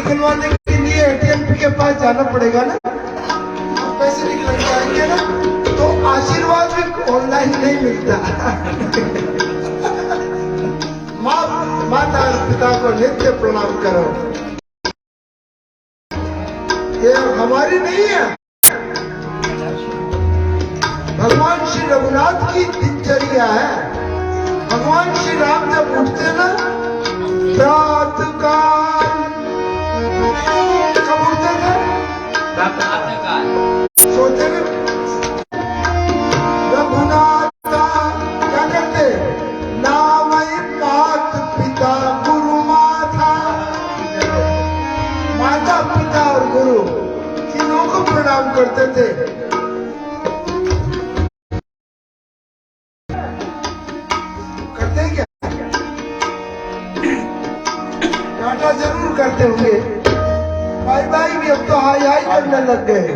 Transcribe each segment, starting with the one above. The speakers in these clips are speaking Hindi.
निकलवाने के लिए एटीएम के पास जाना पड़ेगा ना, पैसे निकल जाएंगे ना, तो आशीर्वाद भी ऑनलाइन नहीं मिलता। माता और पिता को नित्य प्रणाम करो। ये हमारी नहीं है, भगवान श्री रघुनाथ की दिनचर्या है। भगवान श्री राम जब उठते ना प्रातः काल, कब उठते थे? प्रातः काल सोते ना रघुनाथ क्या करते? नामय मात पिता गुरु माता, माता पिता और गुरु तीनों को प्रणाम करते थे। करते क्या? टाटा जरूर करते होंगे, बाय बाय भी अब तो हाय हाय करने लग गए।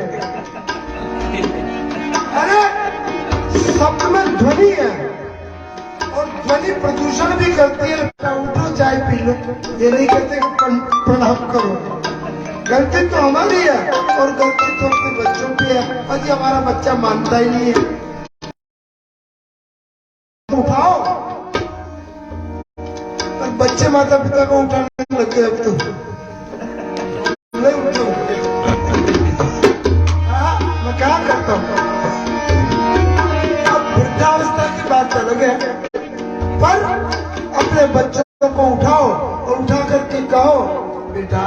अरे शब्द में ध्वनि है और ध्वनि प्रदूषण भी करती है। उठो चाय पी लो, ये नहीं कहते कि प्रणाम करो। गलती तो हमारी है और गलती तो अपने बच्चों की है। अजी हमारा बच्चा मानता ही नहीं है। उठाओ, और बच्चे माता पिता को उठाने लग गए। अब तो नहीं उठो। मैं क्या करता हूँ, अब वृद्धावस्था की बात अलग है, पर अपने बच्चों को उठाओ और उठा करके कहो बेटा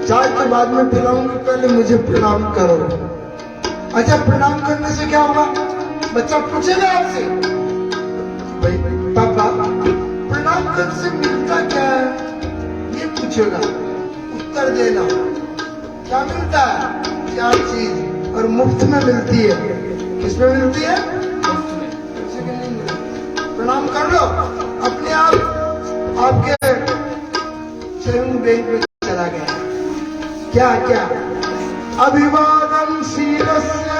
चाय के बाद में पिलाऊंगी, पहले मुझे प्रणाम करो। अच्छा, प्रणाम करने से क्या होगा? बच्चा पूछेगा आपसे, भाई पापा प्रणाम करने से मिलता क्या है, ये पूछेगा। उत्तर देना, क्या मिलता है? 4 चीज, और मुफ्त में मिलती है। किसमें मिलती है? मुफ्त में, किसी में नहीं मिलती। प्रणाम कर लो, अपने आप आपके सेविंग बैंक में चला गया। क्या क्या? अभिवादन शीलस्य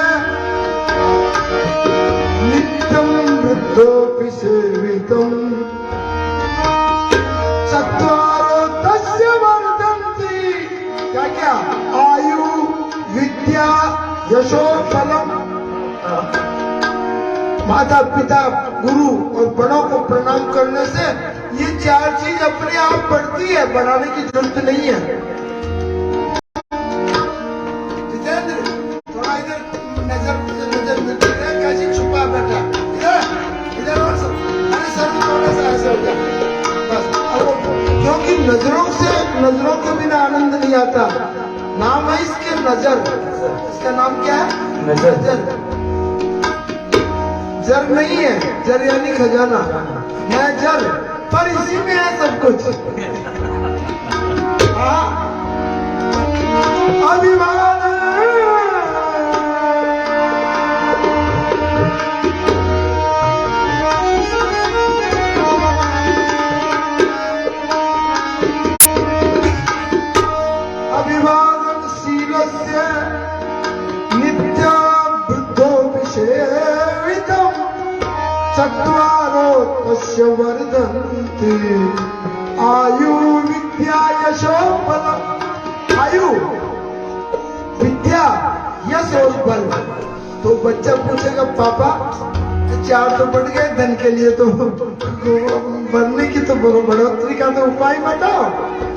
नित्यं वृद्धोऽपि सेवितं चत्वारो तस्य वर्धन्ति। क्या क्या? आयु, विद्या, यशो, फलम। माता पिता गुरु और बड़ों को प्रणाम करने से ये 4 चीज अपने आप बढ़ती है, बढ़ाने की जरूरत नहीं है। नजरों के बिना आनंद नहीं आता। नाम है इसके नजर। इसका नाम क्या है? नजर। जर नहीं है, जर यानी खजाना, मैं जर, पर इसी में है सब कुछ। अभिमान चत्वारो तस्य वर्धन्ति आयु, विद्या, यशो, बलम। आयु, विद्या, यश और बल। तो बच्चा पूछेगा पापा 4 तो बढ़ गए, धन के लिए तो बढ़ने की तो बढ़ोतरी का तो उपाय बताओ।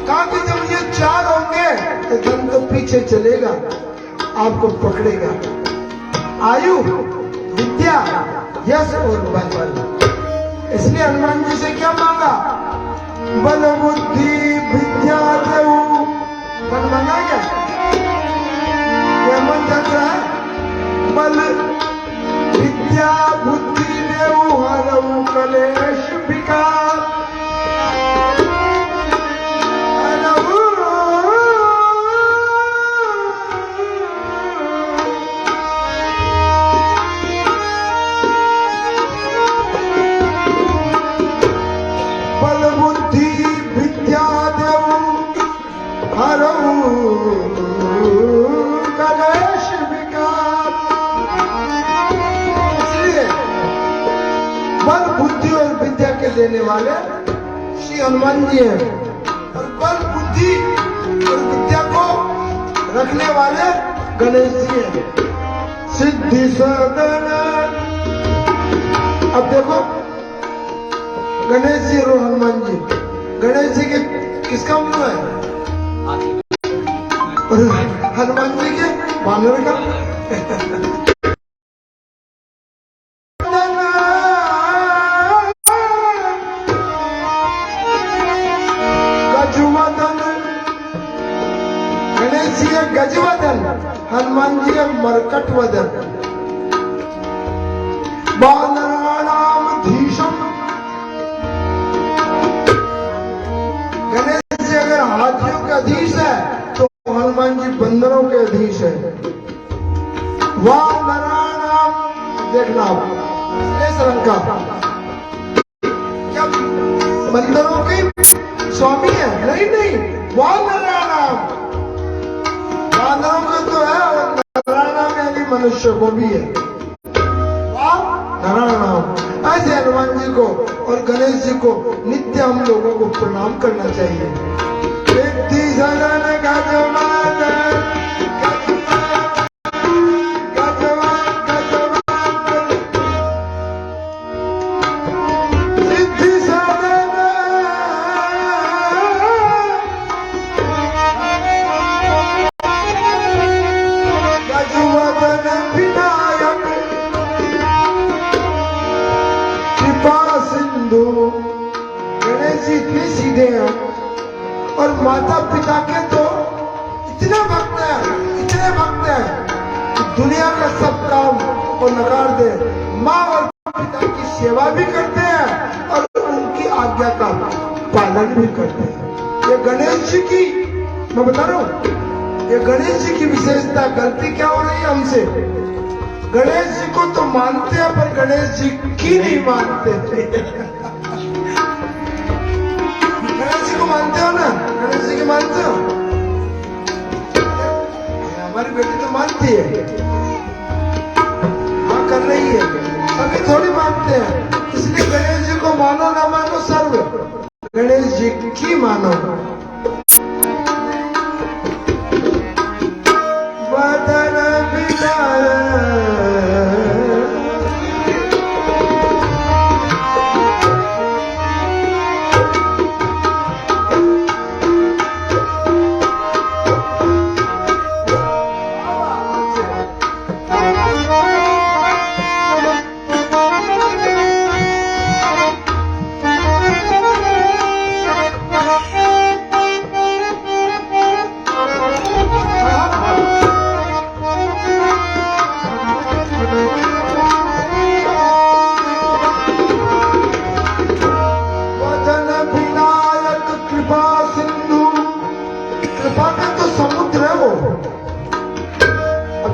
कहा कि जब ये 4 होंगे तो धन तो पीछे चलेगा, आपको पकड़ेगा। आयु, विद्या, यश और बल। इसलिए हनुमान जी से क्या मांगा? बल बुद्धि विद्या देऊ। बल मांगा क्या? ये मन चल रहा है। बल विद्या बुद्धि देऊ हरऊ कलेश विकार। देने वाले श्री हनुमान जी हैं। और बल बुद्धि रखने वाले गणेश जी हैं। सिद्धि सदन, अब देखो गणेश जी और हनुमान जी, गणेश जी के किसका मुंह है और हनुमान जी के बानर का। गजवदन, गणेश जी है गजवदन, हनुमान जी है मरकट वदन। बानराणाम धीशम, गणेश जी अगर हाथियों के अधीश है तो हनुमान जी बंदरों के अधीश है। वानराणाम, देखना इस रंग का क्या बंदरों के स्वामी है? नहीं नहीं, वानराणाम, वानरों के तो है और नराणाम यानी मनुष्य को भी है। नारायण, ऐसे हनुमान जी को और गणेश जी को नित्य हम लोगों को प्रणाम करना चाहिए। सिद्धि सदन गजवदन, सिद्धि सदन गजवदन विनायक कृपा सिंधु। गणेश जी इतने सीधे हैं और माता पिता के तो इतने भक्त हैं, इतने भक्त हैं कि दुनिया का सब काम को नकार दे, माँ और पिता की सेवा भी करते हैं और उनकी आज्ञा का पालन भी करते हैं। ये गणेश जी की, मैं बता रहा हूँ, ये गणेश जी की विशेषता। गलती क्या हो रही है हमसे? गणेश जी को तो मानते हैं पर गणेश जी की नहीं मानते। गणेश जी को मानते हो ना? गणेश जी की मानते हो? हमारी बेटी तो मानती है, हाँ कर रही है, सभी थोड़ी मानते हैं। इसलिए गणेश जी को मानो ना मानो, सर्व गणेश जी की मानो। वदन विनायक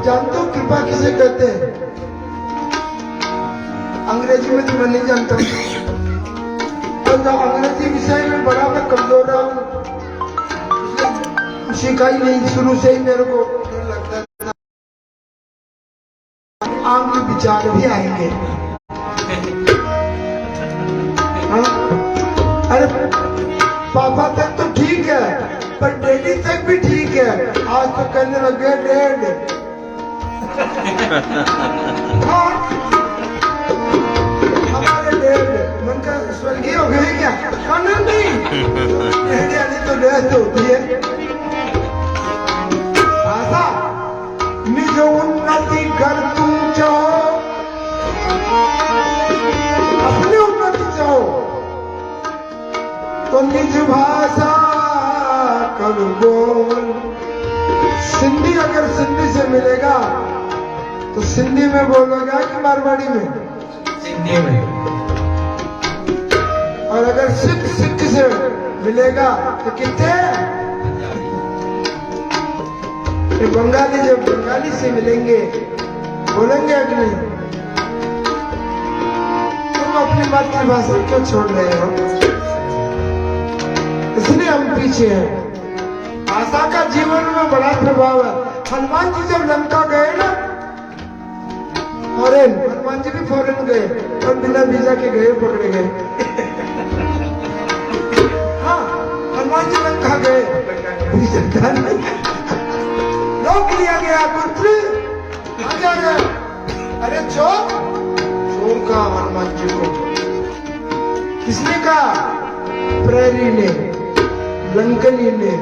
जानते हो कृपा किसे कहते हैं? अंग्रेजी में तो मैं नहीं जानता, और जो अंग्रेजी विषय में बड़ा मैं कमजोर रहा हूँ, सीखा ही नहीं शुरू से ही मेरे को लगता था आम के विचार भी आएंगे। हाँ? अरे पापा तक तो ठीक है पर डैडी तक भी ठीक है, आज तो कहने लग गए डैड। हाँ, हमारे डैड मन का स्वर्गीय हो गए क्या? नहीं, डैड यानी तो डेथ होती है। ऐसा निज उन्नति कर तुम चाहो, अपनी उन्नति चाहो तो निज भाषा कर बोल। सिंधी अगर सिंधी से मिलेगा तो सिंधी में बोलेगा कि मारवाड़ी में? सिंधी में। और अगर सिख से मिलेगा तो कितने? ये बंगाली जब बंगाली से मिलेंगे बोलेंगे कि नहीं? तुम अपनी मातृभाषा क्यों छोड़ रहे हो? इसलिए हम पीछे हैं। भाषा का जीवन में बड़ा प्रभाव है। हनुमान जी जब लंका गए ना, फॉरेन, हनुमान जी भी फॉरेन गए और बिना वीजा के गए, पकड़े गए। हाँ, हनुमान जी लंका गए, वीजा था नहीं। रोक लिया गया। पुत्र कहाँ जा रहे हो? अरे चोर कहा हनुमान जी को? किसने कहा? प्रहरी ने, लंकनी ने।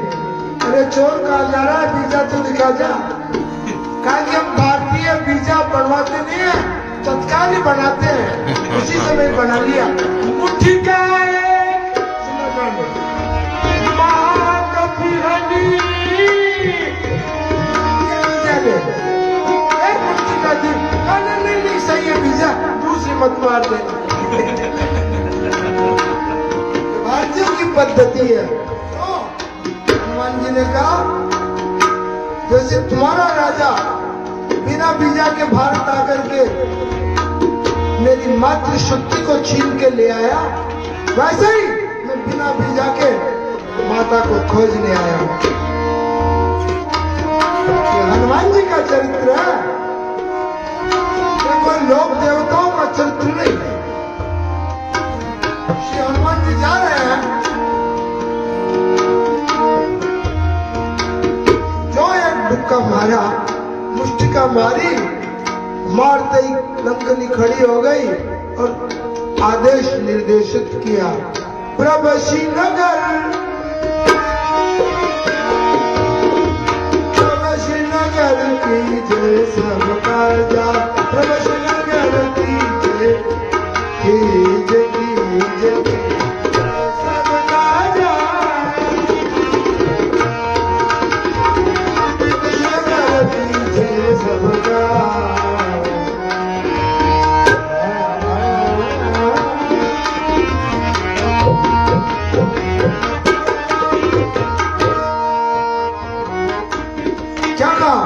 अरे चोर कहा जा रहा है? वीजा तो दिखा जा। कहा कि हम भारतीय वीजा बनवाते नहीं है, तत्काल ही बनाते हैं। उसी समय बना लिया। मुट्ठी का एक महाकपिहनी एक मुट्ठी का दिन। नहीं सही है वीजा, दूसरी मत मार दे। भारतीयों की पद्धति है। तो हनुमान जी ने कहा जैसे तुम्हारा राजा बिना वीजा के भारत आकर के मेरी मातृ शक्ति को छीन के ले आया, वैसे ही मैं बिना वीजा के माता को खोजने आया हूं। ये हनुमान जी का चरित्र है, ये कोई लोक देवताओं का चरित्र नहीं है। श्री हनुमान जी जा रहे हैं, जो एक डुक्का मारा, मुष्टिका मारी, मारते ही लंकनी खड़ी हो गई और आदेश निर्देशित किया, प्रभसी नगर की जय सब काजा, प्रभसी नगर की जय सब काजा, नगर की जय सब काजा। क्या कहा?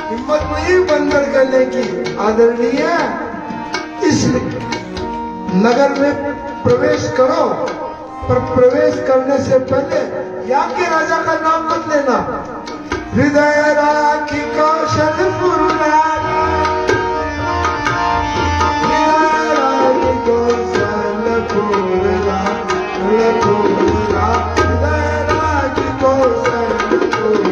हिम्मत नहीं बंदर करने की आदरणीय, इस नगर में प्रवेश करो, पर प्रवेश करने से पहले यहाँ के राजा का नाम मत लेना। हृदय राखी कौशलपुर राजा, हृदय राखी कौशलपुर राजा, हृदय राखी कौशलपुर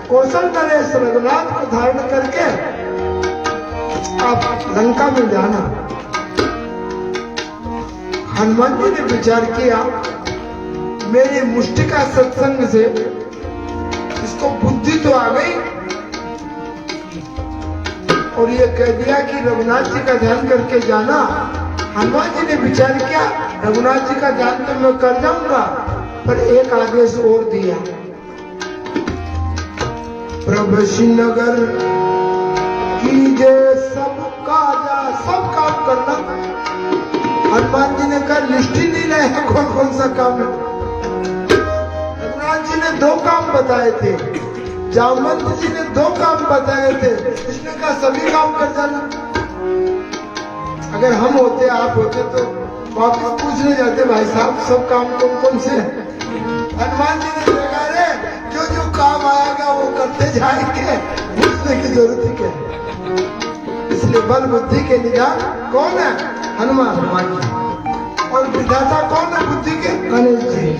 कौशल नरेश रघुनाथ को धारण करके आप लंका में जाना। हनुमान जी ने विचार किया, मेरी मुष्टिका सत्संग से इसको बुद्धि तो आ गई और ये कह दिया कि रघुनाथ जी का ध्यान करके जाना। हनुमान जी ने विचार किया, रघुनाथ जी का ध्यान तो मैं कर जाऊंगा, पर एक आदेश और दिया, प्रभसी नगर की जय सब काजा, सब काम करना। हनुमान जी ने कहा लिस्ट ही नहीं रहे कौन कौन सा काम है। रघुनाथ जी ने 2 काम बताए थे, जामवंत जी ने 2 काम बताए थे, इसने कहा सभी काम कर जाना। अगर हम होते, आप होते तो वापस पूछने जाते, भाई साहब सब काम कौन कौन से। हनुमान जी ने कहा रे जो जो काम आएगा वो करते जाएंगे, पूछने की जरूरत ही क्या है। इसलिए बल बुद्धि के निधान कौन है? हनुमान जी। और विधाता कौन है बुद्धि के? गणेश जी।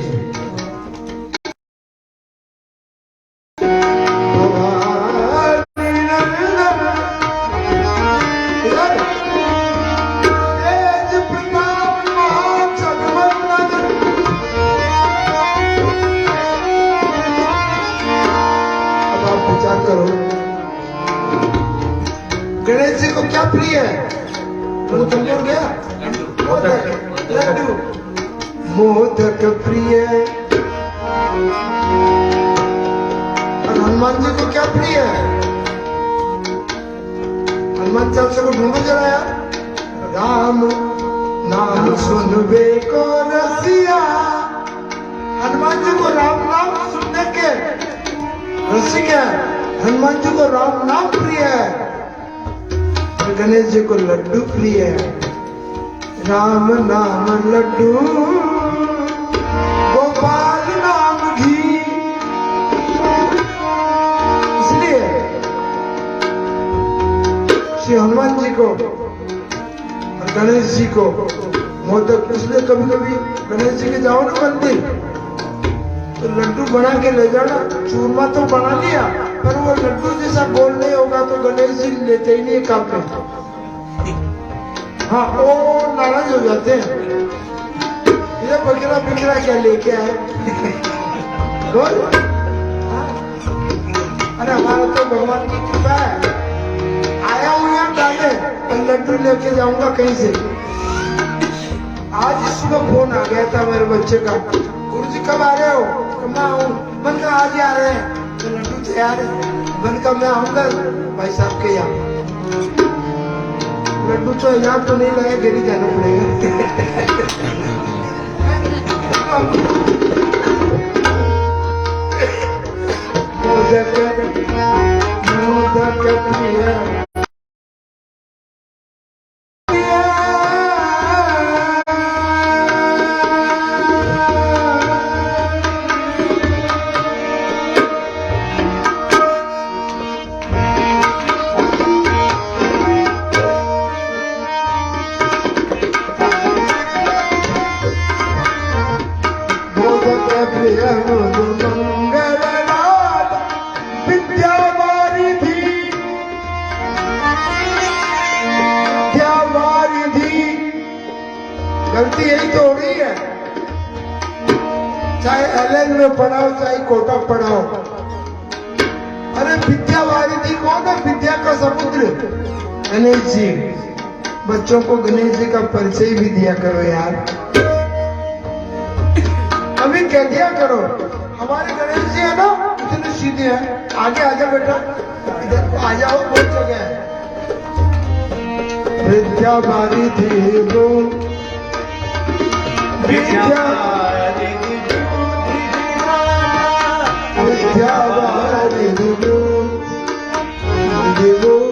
गणेश जी को क्या प्रिय है? बोल गया लड्डू, मोदक प्रिय। और हनुमान जी को क्या प्रिय है? हनुमान चालीसा को ढूंढो जरा यार। राम नाम सुनबे को रसिया, हनुमान जी को राम नाम सुनने के रसिक है। हनुमान जी को राम नाम प्रिय है, गणेश जी को लड्डू प्रिय है। राम नाम लड्डू, गोपाल नाम घी। इसलिए जी को मोदक, इसलिए कभी कभी गणेश जी के जाओ ना मंदिर तो लड्डू बना के ले जाना। चूरमा तो बना लिया पर वो लड्डू जैसा गोल नहीं होगा तो गणेश जी लेते ही नहीं काम पे। हाँ, वो नाराज हो जाते हैं, ये बकरा बिकरा क्या लेके आए बोल। हाँ? अरे हमारा तो भगवान की कृपा है, आया हूँ यहाँ डाले और लड्डू लेके जाऊंगा कहीं से। आज इसको फोन आ गया था मेरे बच्चे का, गुरुजी कब आ रहे हो? तो मैं आऊँ। मन का आज ही आ रहे हैं तो लड्डू तैयार है। मन का मैं आऊंगा भाई साहब के यहाँ। लड्डू तो यहाँ तो नहीं लगे, गिरी जाना पड़ेगा। मोदक प्रिय गलती यही तो हो रही है, चाहे एलएन में पढ़ाओ चाहे कोटा पढ़ाओ। अरे विद्यावारिधि कौन है? विद्या का समुद्र गणेश जी। बच्चों को गणेश जी का परिचय भी दिया करो यार, अभी कह दिया करो हमारे गणेश जी है ना इतने सीधे हैं। आगे आ जाओ बेटा, इधर आ जाओ, बहुत जगह है। विद्यावारिधि को विद्यावारिधि देवो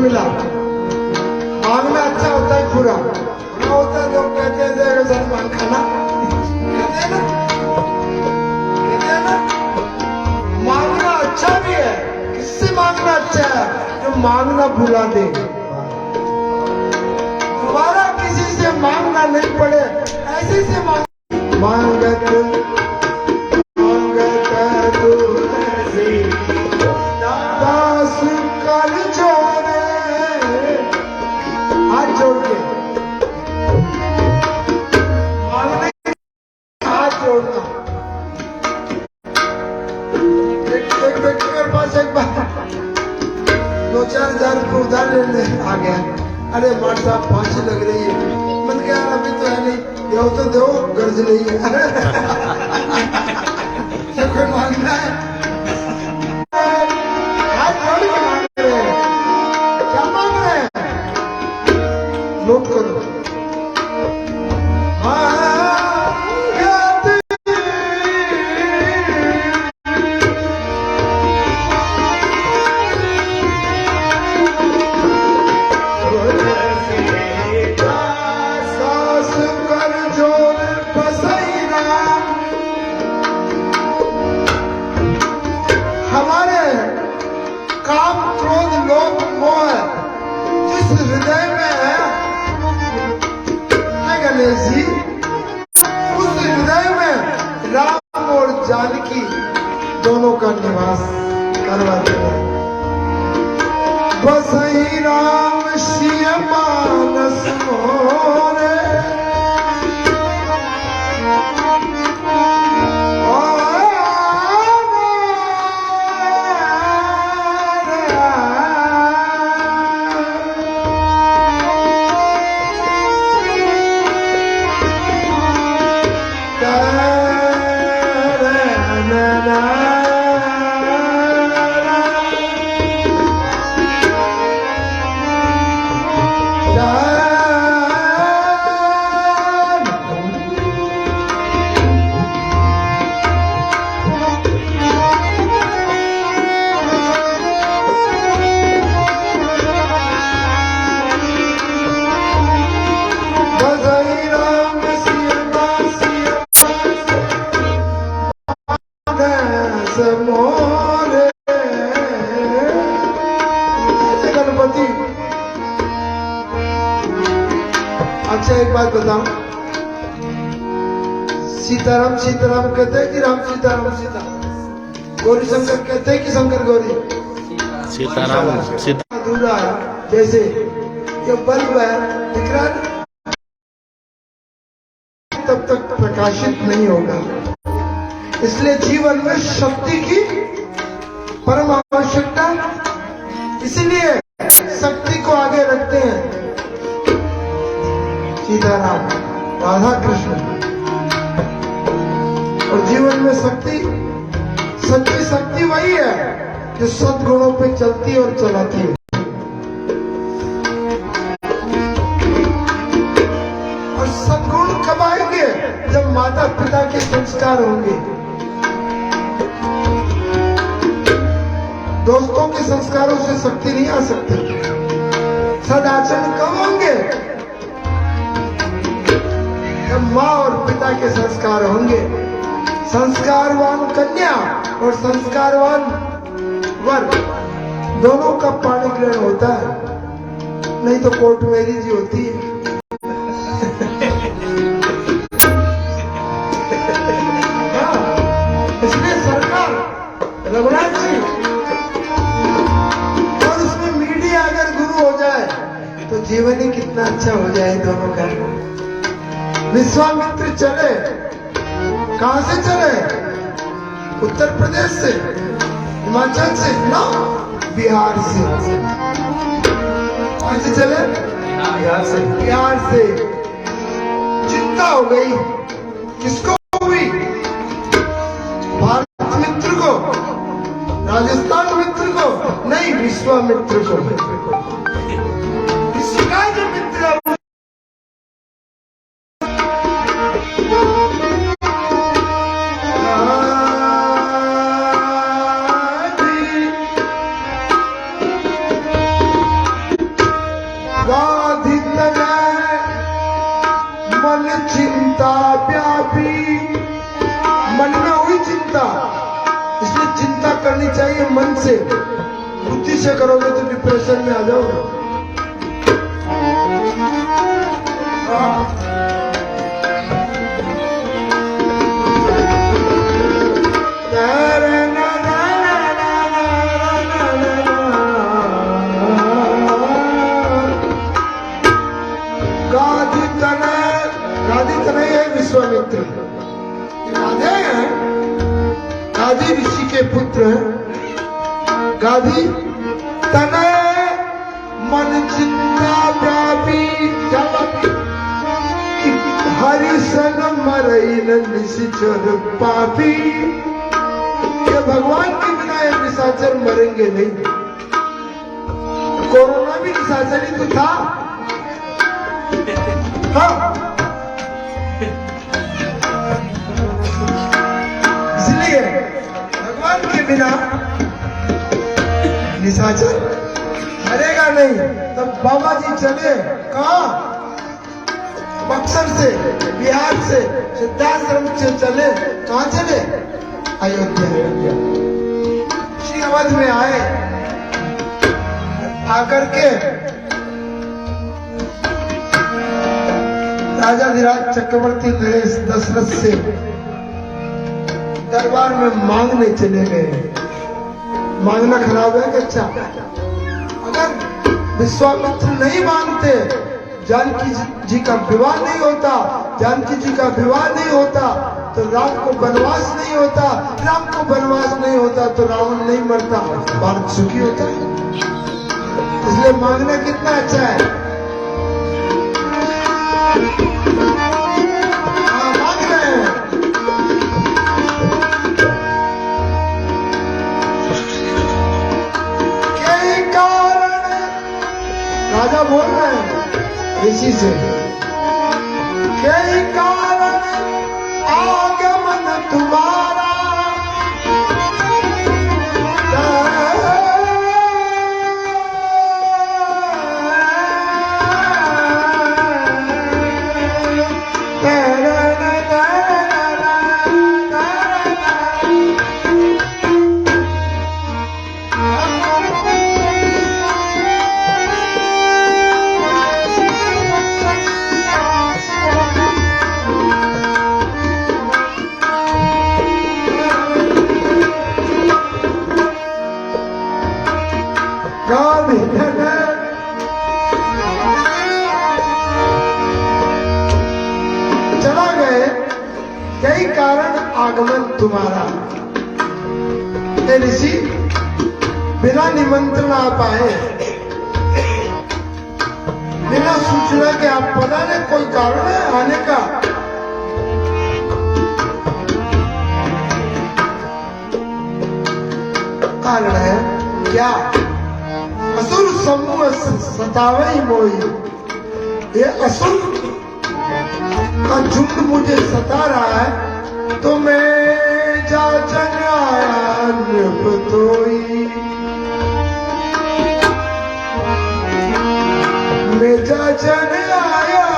मिला। मांगना अच्छा होता है, बुरा बुरा होता है। लोग कहते हैं सलमान खाना कहते हैं ना, मांगना अच्छा भी है। किससे मांगना अच्छा है? जो मांगना भुला दे, दोबारा किसी से मांगना नहीं पड़े, ऐसे से मांगत दास कर जोड़े, हाथ जोड़ के मांगने, हाथ जोड़ना। एक व्यक्ति मेरे पास एक बार 2-4 हजार को उधार लेने आ गया। अरे मार साहब फांसी लग रही है। मैंने कहा अभी तो है नहीं, दो तो दो, गर्ज नहीं है। कोई मांगना है, हाथ जोड़ के मांग रहे हैं। क्या मांग रहे हैं? नोट करो। जानकी दोनों का निवास करवा देना। बसई राम सिय मानस मोरे, गणपति। अच्छा एक बात बताऊं, सीताराम सीताराम कहते हैं कि राम सीताराम सीता? गौरी शंकर कहते हैं कि शंकर गौरी? सीताराम सीता। अधूरा है, जैसे ये बल्ब है दिख रहा है, तब तक प्रकाशित नहीं होगा। इसलिए जीवन में शक्ति की परम आवश्यकता, इसलिए शक्ति को आगे रखते हैं। सीताराम राधा कृष्ण। और जीवन में शक्ति, सच्ची शक्ति वही है जो सद्गुणों पे चलती और चलाती है। और सद्गुण कब आएंगे? जब माता पिता के संस्कार होंगे, दोस्तों के संस्कारों से शक्ति नहीं आ सकती। सदाचरण कब होंगे? जब माँ और पिता के संस्कार होंगे। संस्कारवान कन्या और संस्कारवान वर दोनों का पाणी ग्रहण होता है, नहीं तो कोर्ट मैरिज ही होती है। इसलिए सरकार, रघुनाथ जी, और उसमें मीडिया अगर गुरु हो जाए तो जीवन ही कितना अच्छा हो जाए दोनों का। विश्वामित्र चले, कहां से चले? उत्तर प्रदेश से, हिमाचल से, ना बिहार से। कहां से चले? बिहार से। बिहार से। चिंता हो गई किसको हुई? भारत मित्र को, राजस्थान मित्र को नहीं, विश्वामित्र को। इसका जो मित्र है मन चिंता व्यापी। मन में हुई चिंता, इसलिए चिंता करनी चाहिए मन से। बुद्धि से करोगे तो डिप्रेशन में आ जाओगे। विश्वामित्र गाधे हैं, गाधी ऋषि के पुत्र हैं। गाधी तनय मन चिंता व्यापी, हरि सन मरई निश्चर पापी। ये भगवान के बिना ये निशाचर मरेंगे नहीं। कोरोना भी निशाचर ही तो था। हाँ, इसलिए भगवान के बिना निशाचर मरेगा नहीं। तब बाबा जी चले कहाँ? बक्सर से, बिहार से, सिद्धाश्रम से चले। कहाँ चले? अयोध्या। श्री अवध में आए, आकर के राजा धीराज चक्रवर्ती नरेश दशरथ से दरबार में मांगने चले गए। मांगना खराब है कि अच्छा? अगर विश्वामित्र नहीं मांगते, जानकी जी का विवाह नहीं होता, जानकी जी का विवाह नहीं होता तो राम को वनवास नहीं होता, राम को वनवास नहीं होता तो रावण नहीं मरता, भारत सुखी होता। इसलिए मांगना कितना अच्छा है। मांग रहे हैं। कई कारण, राजा बोल रहे हैं ऋषि से, कई कारण आगमन तुम्हारा, चला गए, कई कारण आगमन तुम्हारा। हे ऋषि, बिना निमंत्रण आप आए, बिना सूचना के आप पता नहीं कोई कारण है आने का? कारण है क्या? असुर समूह सतावई मोई, ये असुर का झुंड मुझे सता रहा है, तो मैं जाचन आया नृपतोई, मैं जाचन आया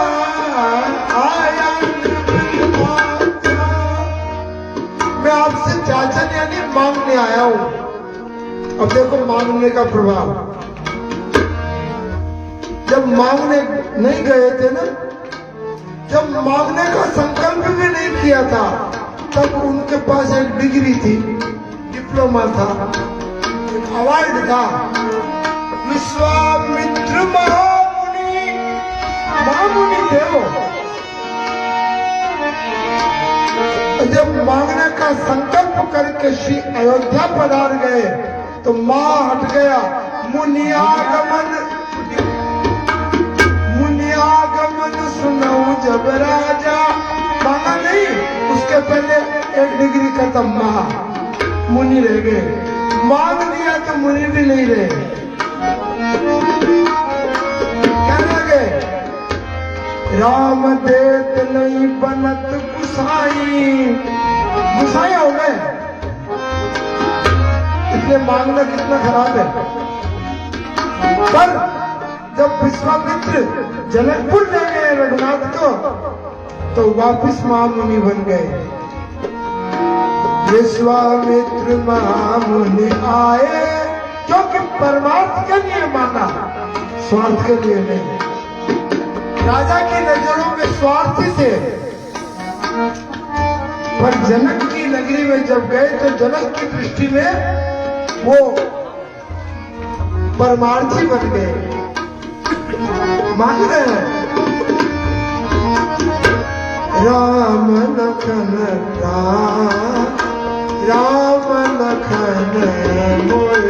नृपतोई। मैं आपसे जाचन यानी मांगने आया हूं। अब देखो मांगने का प्रभाव। जब मांगने नहीं गए थे ना, जब मांगने का संकल्प भी नहीं किया था, तब उनके पास एक डिग्री थी, डिप्लोमा था, एक अवार्ड था, विश्वामित्र महामुनि, महामुनि थे वो। जब मांगने का संकल्प करके श्री अयोध्या पधार गए तो मां हट गया। मुनियागमन सुनाऊं जब राजा, मांगा नहीं, उसके पहले एक डिग्री खत्म, महा मुनि रह गए। मांग लिया तो मुनि भी नहीं रहे। क्या रह गए? राम देत नहीं बनत गुसाई, गुसाई हो गए। इसलिए मांगना कितना खराब है। पर जब विश्वामित्र जनकपुर ले गए रघुनाथ को, तो वापिस महामुनि बन गए। विश्वामित्र महामुनि आए, क्योंकि परमार्थ के लिए माना, स्वार्थ के लिए नहीं। राजा की नजरों में स्वार्थी थे, पर जनक की नगरी में जब गए तो जनक की दृष्टि में वो परमार्थी बन गए। मांग रहे हैं राम लखन राम, राम लखन मोर